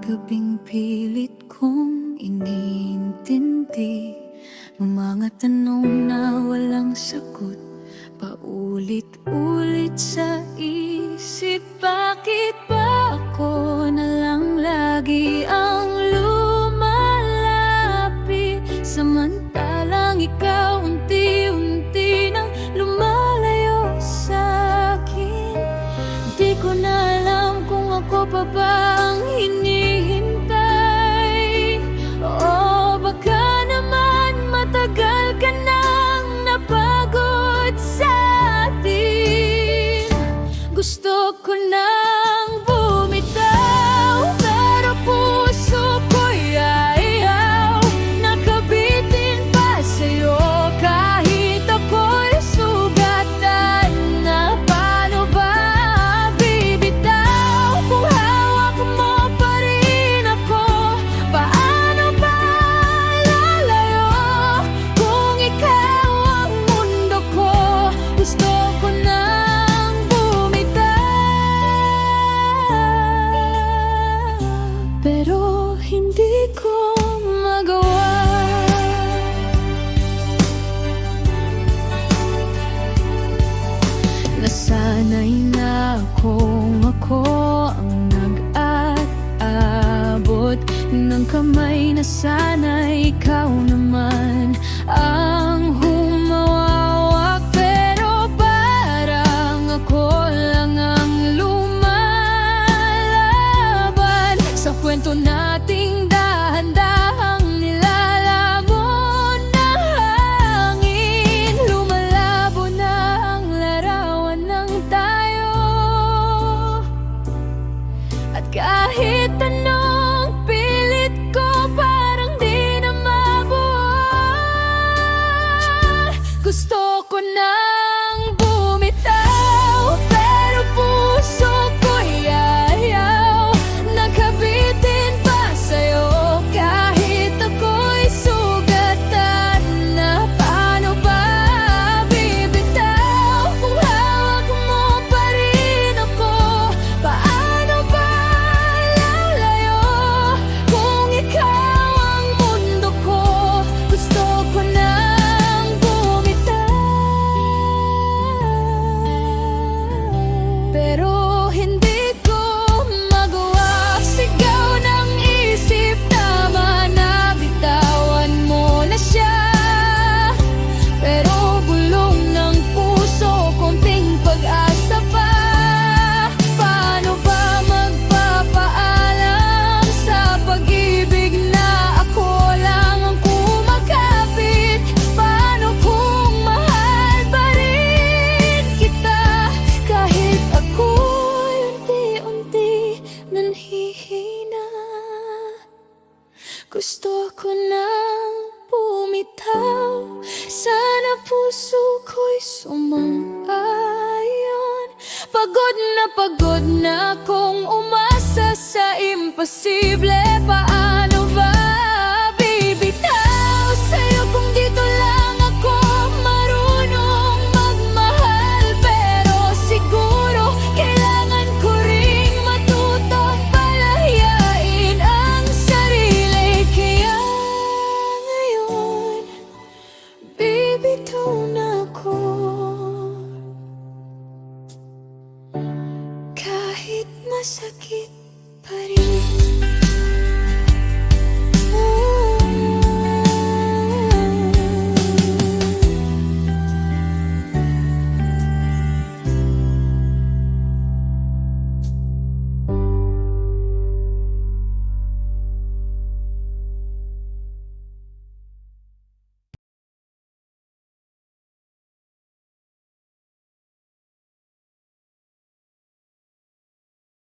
gabing pilit kong iniintindi mga tanong na walang sagot, paulit-ulit sa isip. Bakit ba ako na lang lagi ang lumalapit, samantalang ikaw unti-unti nang lumalayo sa'kin? Di ko na alam kung ako pa ba ang hinihintay, o baka naman matagal ka nang napagod sa atin. Gusto ko nang bumitaw, pero puso ko'y ayaw nakabitin pa sa'yo. Kahit ako'y sugatan na, paano ba bibitaw kung hawak mo pa rin ako? Paano ba lalayo kung ikaw ang mundo ko? Gusto ko nang bumitaw, pero hindi ko magawa. Nasanay na akong ako ang nag-aabot ng kamay, na sana ikaw naman ang humawak. Pero parang ako lang ang lumalaban sa kwento nating dahan-dahang nilalabon na hangin. Lumalabo na ang larawan ng tayo, at kahit anong pilit ko, parang di na mabuhay. Gusto ko nang bumitaw, pero puso ko'y ayaw nakabitin pa sa'yo. Kahit ako'y sugatan na, paano ba bibitaw kung hawak mo pa rin ako? Paano ba lalayo kung ikaw ang mundo ko? Gusto ko nang bumitaw, pero hindi ko magawa. Sigaw ng isip, tama na, bitawan mo na siya. Pero bulong ng puso, konting pag-asa pa. Paano ba magpapaalam sa pag-ibig na ako lang ang kumakapit? Paano kung mahal pa rin kita, kahit ako'y unti-unti nanhihina? Gusto ko nang bumitaw, sana puso ko'y sumang-ayon. Pagod na akong umasa sa imposible. Paano ba bibitaw sa'yo kung dito lang ako marunong magmahal? Pero siguro kailangan ko ring matutong palayain ang sarili. Kaya ngayon, bibitaw na ako, kahit masakit pa rin.